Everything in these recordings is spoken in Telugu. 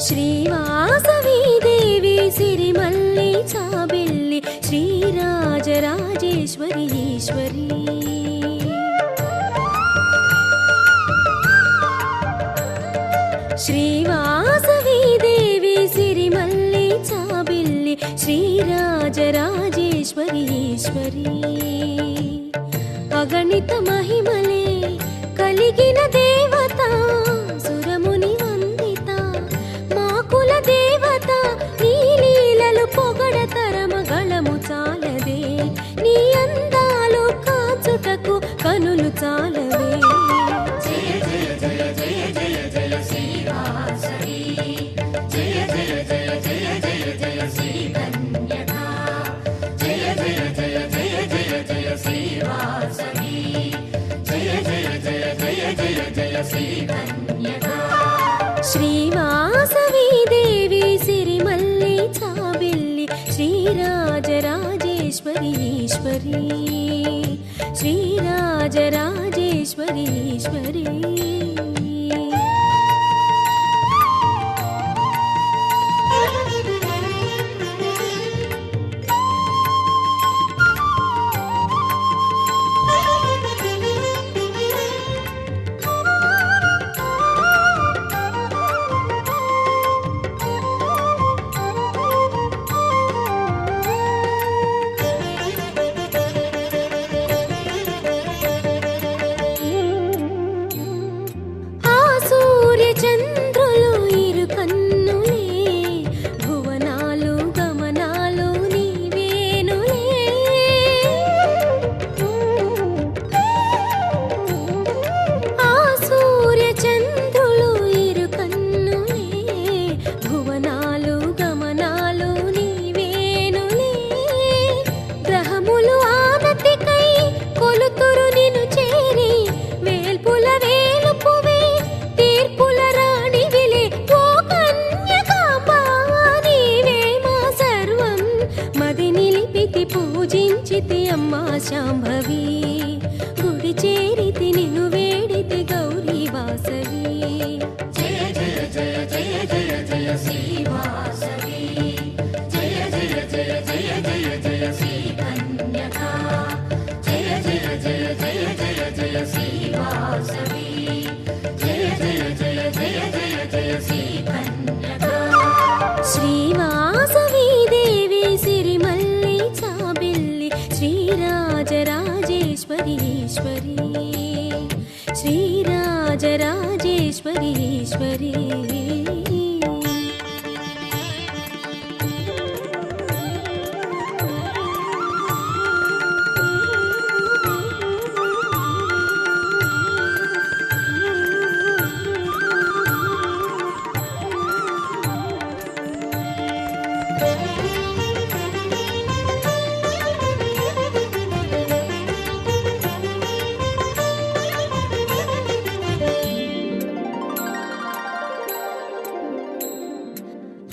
శ్రీవాసవి దేవి సిరిమల్లి చాబిల్లి శ్రీరాజరాజేశ్వరి ఈశ్వరి శ్రీవాసవి దేవి సిరిమల్లి చాబిల్లి శ్రీరాజరాజేశ్వరి ఈశ్వరి అగణిత మహిమలే కలిగిన దేవత సురముని వందిత మాకుల దేవత నీ లీలలు పొగడతరమగళము చాలదే నీ అందాలు కాచుటకు కనులు చాలవే జయ జయ జయ జయ జయ జయ శ్రీవాసవి జయ జయ జయ జయ జయ జయ శ్రీ కన్యకా జయ జయ జయ జయ జయ జయ శ్రీవాసవి జయ జయ జయ జయ జయ జయ శ్రీ కన్యకా శ్రీవాసవి దేవి సిరిమల్లి చాబిల్లి శ్రీరాజరాజేశ్వరి ఈశ్వరి శ్రీరాజరాజేశ్వరి ఈశ్వరి చంద్రులు ఇరు కన్నులే భువనాలు గమనాలు నీవేనులే ఆ సూర్య చంద్రులు ఇరు కన్నులే భువనాలు గమనాలు నీవేనులే గ్రహములు ఆనతికై కొలుతురు నిన్ను చేరి వేల్పుల వేలుపువే తీర్పుల రాణివిలే ఓ కన్యకాంబా నీవే మా సర్వం మది నిలిపితి పూజించితి అమ్మా శాంభవి గుడి చేరితి నిన్ను వేడితి గౌరీ వాసవి జయ జయ జయ జయ జయ జయ శ్రీవాసవి జయ జయ జయ జయ జయ జయ శ్రీ కన్యకా జయ జయ జయ జయ జయ జయ శ్రీవాసవి జయ జయ జయ జయ జయ జయ శ్రీ కన్యకా శ్రీవాసవి దేవి సిరిమల్లి చాబిల్లి శ్రీరాజరాజేశ్వరి ఈశ్వరి శ్రీరాజరాజేశ్వరి ఈశ్వరి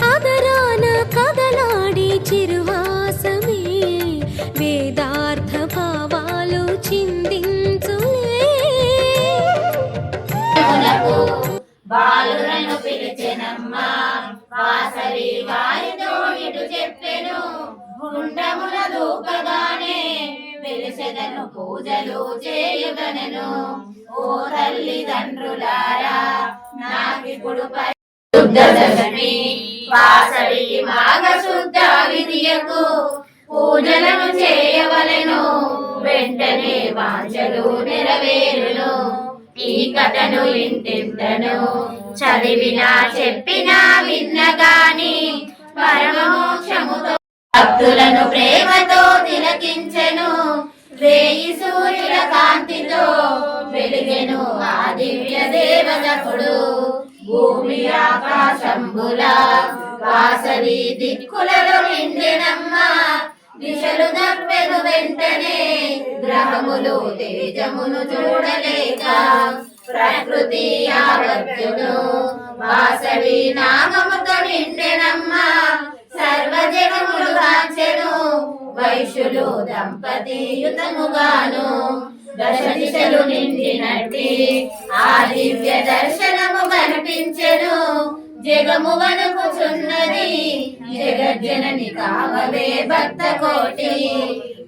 అదరాన కదలాడి చిరుహాసమే వేదార్థ భావాలు చిందించులే బాలురను పిలిచెనమ్మా వాసవి వారితో ఇటు చెప్పెను గుండముల దూకగానే పిలిచెదను పూజలు చేయుదనెను ఓ తల్లిదండ్రులారా నాకిప్పుడు శుద్ధ దశమి వాసవి మాఘ శుద్ధ విధియకు పూజలను చేయవలెను వెంటనే వాంఛలు నెరవేరును ఈ కథను ఇంటింతను చదివినా చెప్పినా విన్నగాని పరమమోక్షముతో భక్తులను ప్రేమతో తిలకించెను రేయి సూర్యుల కాంతితో వెలిగెను ఆ దివ్య దేవతకుడు భూమి ఆకాశంబుల వాసవి దిక్కులలో నిండెనమ్మ దిశలు తప్పెను వెంటనే గ్రహములు తేజమును చూడలేక ప్రకృతి యావత్తును వాసవి నామముతో నిండెనమ్మ సర్వజగములు కాంచెను వైశ్యులు దంపతి యుతముగాను దశ దిశలు నిండినట్టి ఆ దివ్య దర్శనము కనిపించెను జగము వణుకుచున్నది జగజ్జనని కావవే భక్త కోటి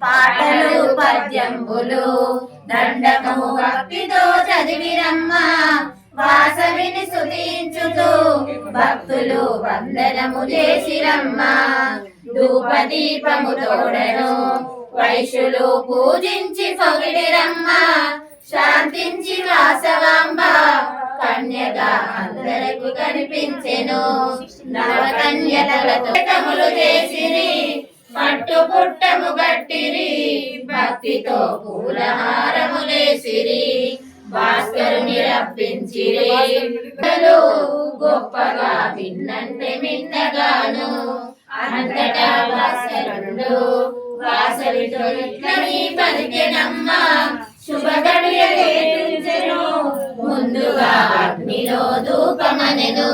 పాటలు పద్యంబులు దండకము భక్తితో చదివిరమ్మ వాసవిని స్తుతించుతూ భక్తులు వందనము చేసిరమ్మ ధూపదీపము తోడను వైశ్యులు పూజించి పొగిడిరమ్మ శాంతించి వాసవాంబ కన్యగా అందరకు కనిపించెను నవకన్యలతో తములు చేసిరి పట్టు పుట్టము గట్టిరి భక్తితో పూలహారములేసిరి భాస్కరుని రప్పించిరి గొప్పగా విన్నంటే మిన్నగాను అంతటా భాస్కరుడు వాసవితో ఇట్లని పలికెనమ్మ శుభగడియలేపించెను ముందుగా అగ్నిలో ధూపమనెను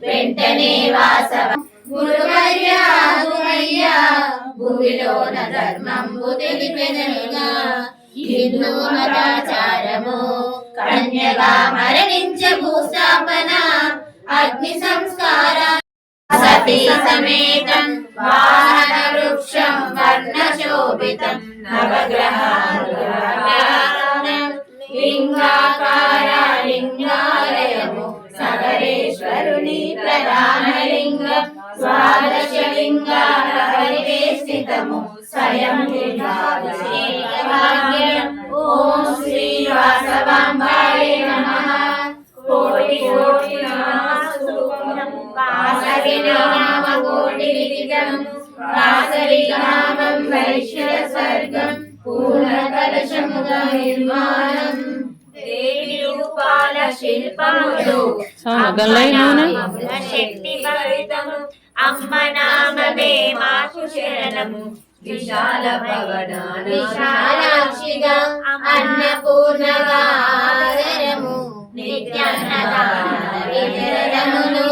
వెంటనే వాసవ గురువయ్యా గురయ్యా భూమిలోన ధర్మంబు తెలిపెనగా హిందూ మతాచారము కన్యగా మరణించే భూస్థాపన అగ్ని సంస్కార సతీ సమేతం వాహన వృక్షం వర్ణశోభితం నవగ్రహాలు లింగాకార లింగాలయము సగరేశ్వరుని ప్రధాన లింగం ద్వాదశ లింగాల పరివేష్టితము స్వయం భాగ్యం ఓం శ్రీ వాసవాంబాయ నమః కోటి కోటి నామం వాసవి నామ కోటి విదితం వాసవి నామం వైశ్య స్వర్గం పూర్ణ కలశముగా నిర్మాణం దేవి రూపాల శిల్పములు శక్తి భరితము అమ్మ నామమే మాకు శరణము విశాల భవనాన విశాలాక్షిగా అన్నపూర్ణగా ఆదరము నిత్యాన్నదానములు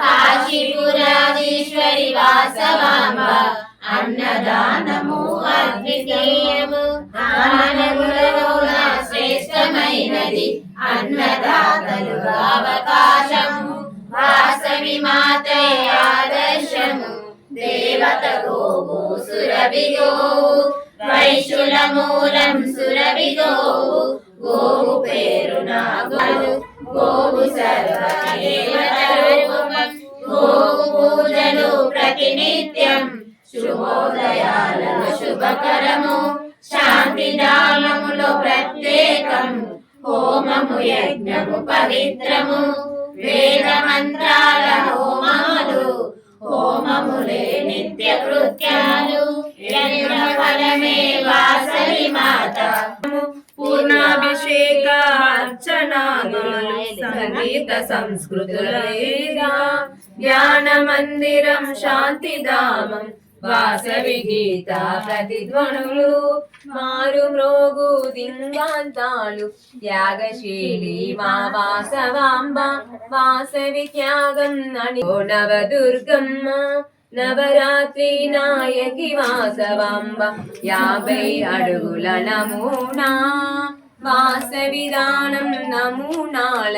కాశీపురాధీశ్వరి వాసవాంబ అన్నదానము అద్వితీయము దానములలో శ్రేష్టమైనది అన్నదాతలుగా అవకాశము వాసవి మాతయ ఆదర్శము దేవత గోవు సురభి గోవు వైశ్యుల మూలం సురభి గోవు గోవు పేరు నాగులు గోవు సర్వదేవత రూపం గోవు పూజలు ప్రతినిత్యం శుభోదయాలలో శుభకరము శాంతిధామములో ప్రత్యేకం హోమము యజ్ఞము పవిత్రము వేద మంత్రాల హోమాలు హోమములే నిత్య కృత్యాలు యజ్ఞ ఫలమే వాసవి మాత పూర్ణాభిషేక అర్చనాదులు సంగీత సంస్కృతుల జ్ఞాన మందిరం శాంతిధామం వాసవి గీత ప్రతిధ్వనులు మారు మ్రోగు దింగాంతాలు యాగశీలి మా వాసవాంబ వాసవి త్యాగం అని నవదుర్గమ్మ నవరాత్రి నాయకి వాసవాంబ 50 అడుగుల నమూనా వాసవి దానం నమూనాల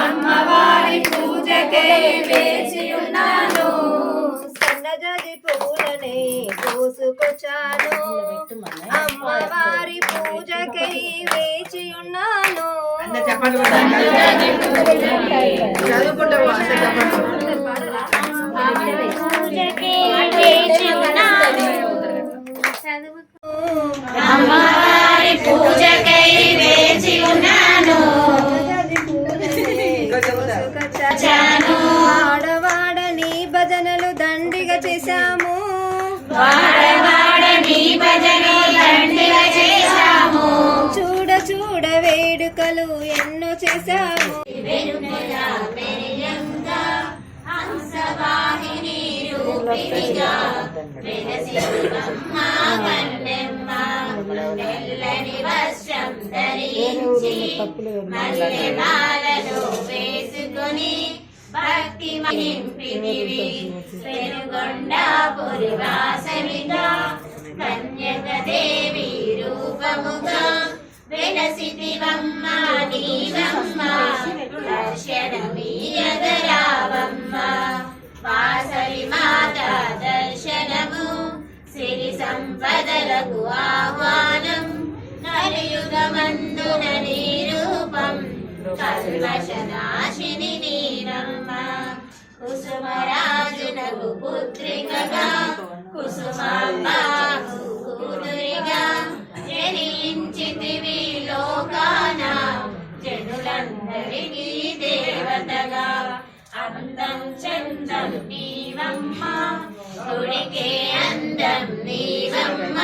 అమ్మవారి పూజకే వేచి ఉన్నాను సన్నజాజి పూలనే కోసుకొచ్చాను అమ్మవారి పూజకై వేచి ఉన్నాను అమ్మవారి పూజకై వేచి ఉన్నాను వాడవాడని భజనలు దండిగా చేశాము వాడవాడని భజనలు దండిగా చేశాము చూడ చూడ వేడుకలు ఎన్నో చేశాము వెనుకల మెరియంగా హంస మల్లెమాలలో వేసుకొని భక్తి నింపితివి పెనుగొండాపురి వాసవిగా కన్యకదేవి రూపముగా వెలసితివమ్మ నీవమ్మ దర్శనమీయగరావమ్మ వాసవి మాత దర్శనము సిరి సంపదలకు ఆహ్వానం కలియుగమందున నీ రూపం కల్మషనాశిని నీరమ్మ కుసుమరాజునకు పుత్రికగా కుసుమాంబాకు కూతురిగా జనించితివి లోకాన జనులందరికీ దేవతగా అందం చందం నీవమ్మ గుడికే అందం నీవమ్మ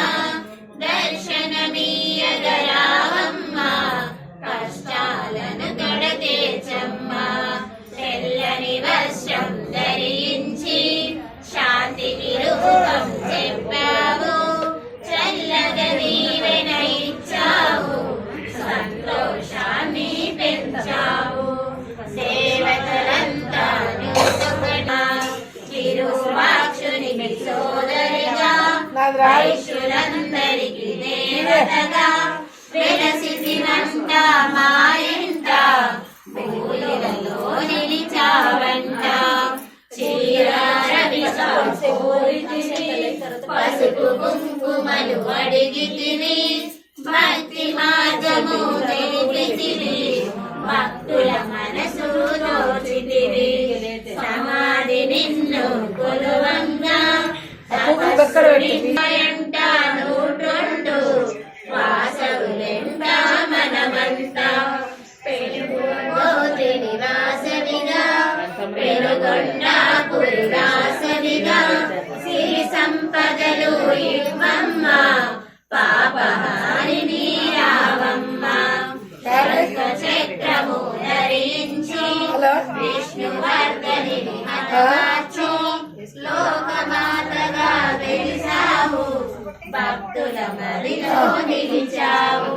దర్శనమీయగరావమ్మ కష్టాలను కడతీర్చమ్మ తెల్లని వర్షం ధరించి శాంతికి రూపం చెప్పావు చల్లగా దీవెన ఇచ్చావు సంతోషాన్ని పెంచావు దేవతలంతా విరూపాక్షునికి సోదరిగా వైశ్యులందరికీ దేవతగా వెలసితివంట మా ఇంట పూలలో నిలిచావంట చీరారవి పసుపు కుంకుమలు అడిగితివి భక్తి మార్గము తెలిపితివి భక్తుల మనసు దోచితివి సమాధి నిన్ను కొలువంగా తపస్సుంట నూటొండు వాసవులెంట మనమంత పెనుగోత్రి నివాసవిగా పెనుగొండాపురి వాసవిగా సిరి సంపదలు ఇవ్వమ్మ పాపహారిని రావమ్మ చక్రము ధరించి విష్ణువర్ధనిని హతమార్చి లోకమాతగా వెలిసావు భక్తుల మదిలో నిలిచావు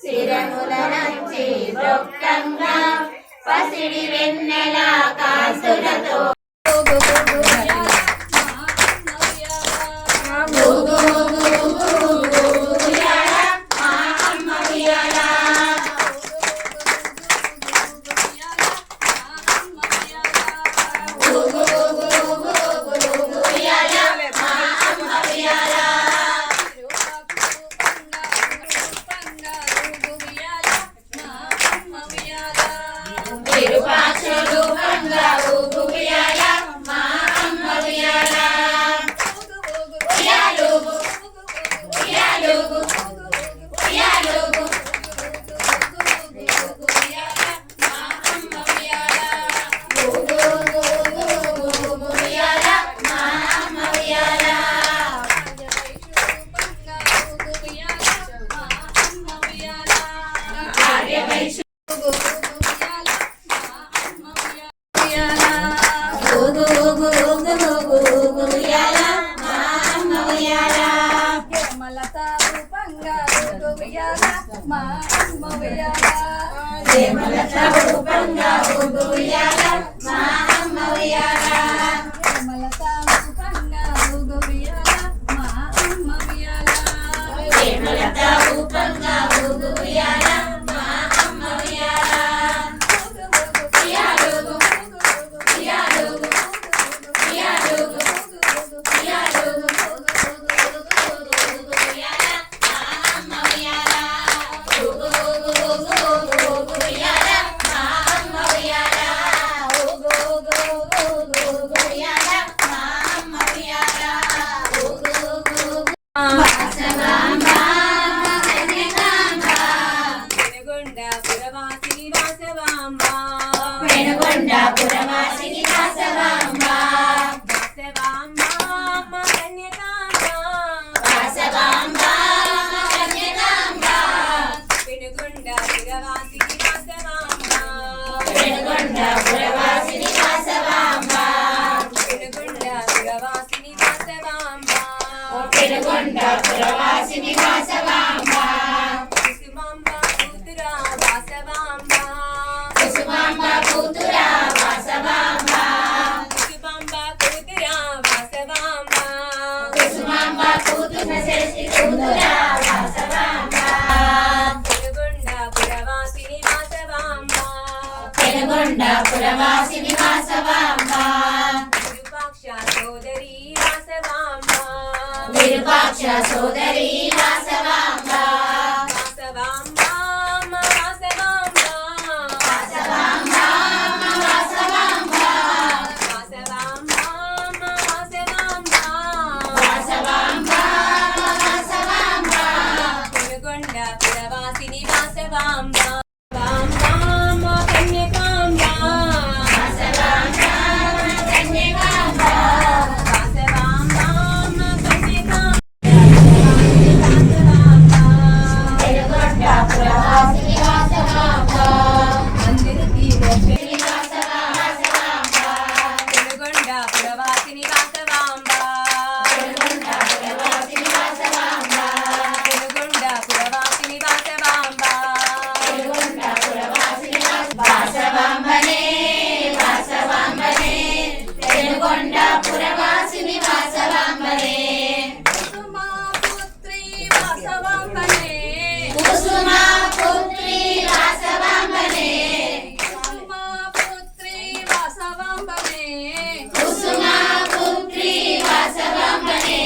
శిరముల నుంచి వృక్కంగా పసిడి వెన్నెల కాసులతో పెనుగొండ పురవాసిని వాసవాంబ కుసుమాంబ కూతురా వాసవాంబ కుసుమాంబ కూతురా వాసవాంబ కుసుమాంబ కూతురా వాసవాంబ కుసుమాంబ కూతుర శ్రేష్ఠి కూతురా వాసవాంబ పెనుగొండ పురవాసిని వాసవాంబ పెనుగొండ పురవాసిని వాసవాంబ విరూపాక్ష సోదరి వాసవాంబ విరూపాక్ష సోదరి వాసవాంబ వాసవాంబ వాసవాంబ వాసవాంబ వాసవాంబ వాసవాంబ వాసవాంబ వాసవాంబ వాసవాంబ పెనుగొండ పురవాసిని వాసవాంబ వాంబాంబ కన్యకాంబ వాసవాంబ కన్యకాంబ వాసవాంబ కన్యకాంబ పెనుగొండ పురవాసిని వాసవాంబ అందరికీ మోక్ష వాసవాంబ పెనుగొండ పురవాసిని వాసవాంబ పెనుగొండ పురవాసిని వాసవాంబ పెనుగొండ పురవాసిని వాసవాంబ పెనుగొండ పురవాసిని వాసవాంబనే వాసవాంబనే పెనుగొండ పురవాసిని వాసవాంబనే కుసుమా పుత్రి వాసవాంబనే కుసుమా పుత్రి వాసవాంబనే కుసుమా పుత్రి వాసవాంబనే కుసుమా పుత్రి వాసవాంబనే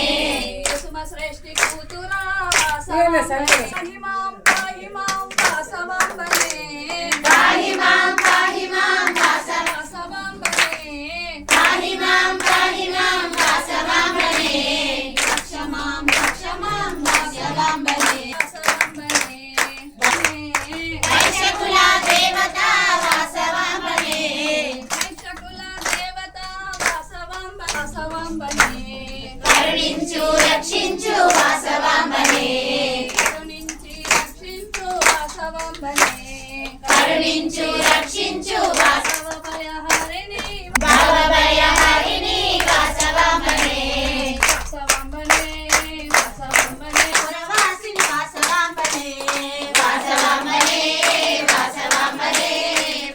కుసుమ శ్రేష్ఠి కూతురా వాసవాంబనే మహిమాం పాహిమాం వాసవాంబనే పాహి మాం వాసవాంబనే వాసవాంబనే పాహి మాం వాసవాంబనే రక్షమాం వాసవాంబనే వాసవాంబనే వైశ్యకుల దేవత వాసవాంబనే వైశ్యకుల దేవత వాసవాంబనే కరుణించు రక్షించు వాసవాంబనే కరుణించి రక్షించు వాసవాంబనే కరుణించు రక్షించు భవభయహరిణి భవభయహరిణి వాసవాంబనే వాసవాంబనే వాసవాంబనే పురవాసిని వాసవాంబనే వాసవాంబనే వాసవాంబనే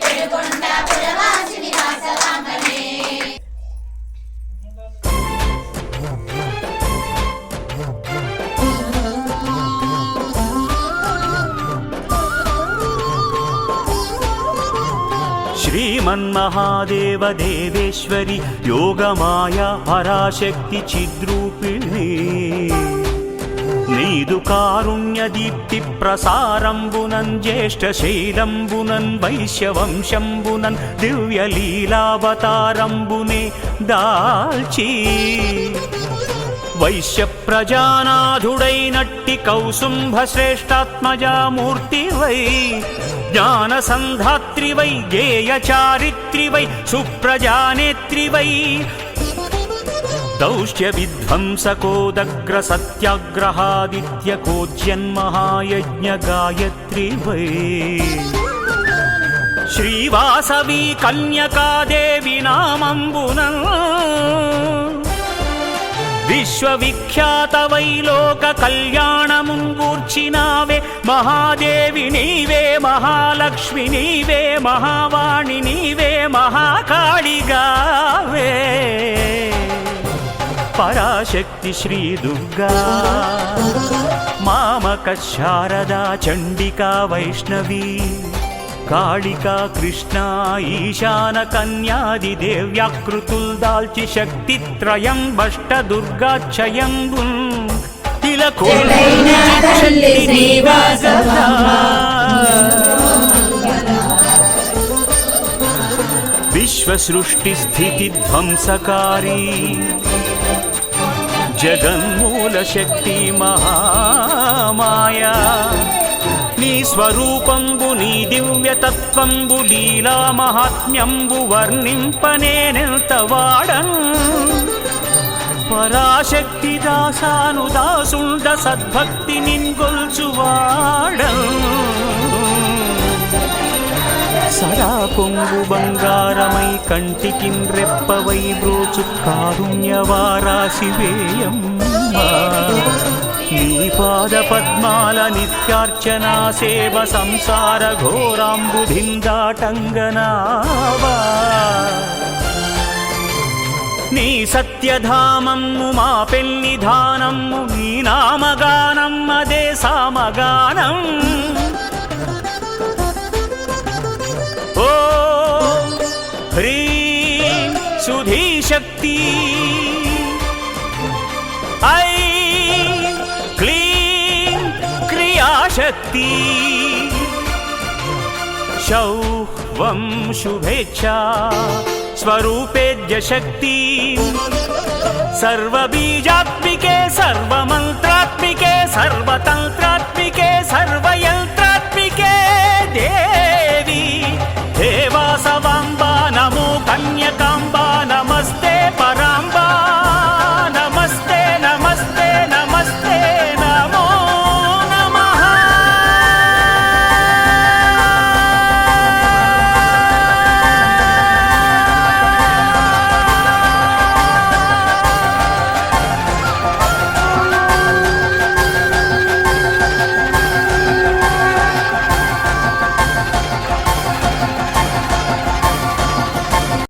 పెనుగొండ పురవాసిని వాసవాంబనే శ్రీమన్మహాదేవ దేవేశ్వరి యోగమాయా పరాశక్తి చిద్రూపిణి నీదు కారుణ్య దీప్తి ప్రసారంబునన్ జ్యేష్ఠ శైలంబునన్ వైశ్యవంశంబునన్ దివ్యలీలావతారంబునే దాల్చి వైశ్య ప్రజానాథుడైనట్టి కౌసుంభ శ్రేష్టాత్మజామూర్తివై జ్ఞానసంధాత్రివై గేయ చారిత్రివై సుప్రజానేత్రివై దౌష్ట్య విధ్వంసకోదగ్ర సత్యాగ్రహాదిత్యకోజ్యన్మహాయజ్ఞ గాయత్రివై శ్రీవాసవి కన్యకాదేవి నామంబునం విశ్వవిఖ్యాత వైలోక కళ్యాణముంగూర్చినావే మహాదేవి నీవే మహాలక్ష్మి నీవే మహావాణి నీవే మహాకాళిగావే పరాశక్తి శ్రీ దుర్గా మామక శారదా చండికా వైష్ణవీ కాళికా కృష్ణ ఈశాన కన్యాది దేవ్యాకృతుల్ దాల్చి శక్తి త్రయం బష్ట దుర్గాక్షయంబు ఇలా విశ్వ సృష్టి స్థితి ధ్వంసకారీ జగన్మూల శక్తి మహామాయా నీ స్వరూపంబు నీ దివ్యతత్వంబు లీలా మహాత్మ్యంబు వర్ణింపనేనెంత వాడన్ పరాశక్తి దాసాను దాసుండ సద్భక్తి నిన్గొల్చువాడన్ సదా కొంగు బంగారమై కంటికిన్ రెప్పవై బ్రోచు కారుణ్యవారాశివేయమ్మా నీ పాద పద్మాల నిత్యార్చనా సేవ సంసార ఘోరాంబుధిందాటంగనావా నీ సత్యధామమ్ము మా పెన్నిధానమ్ము నీ నామగానం అదే సామగానం ఓ హ్రీం సుధీశక్తి ఐం క్లీం క్రియాశక్తి శౌహ్వం శుభేచ్ఛా స్వరూపేద్య శక్తి సర్వబీజాత్మికే సర్వమంత్రాత్మికే సర్వతంత్ర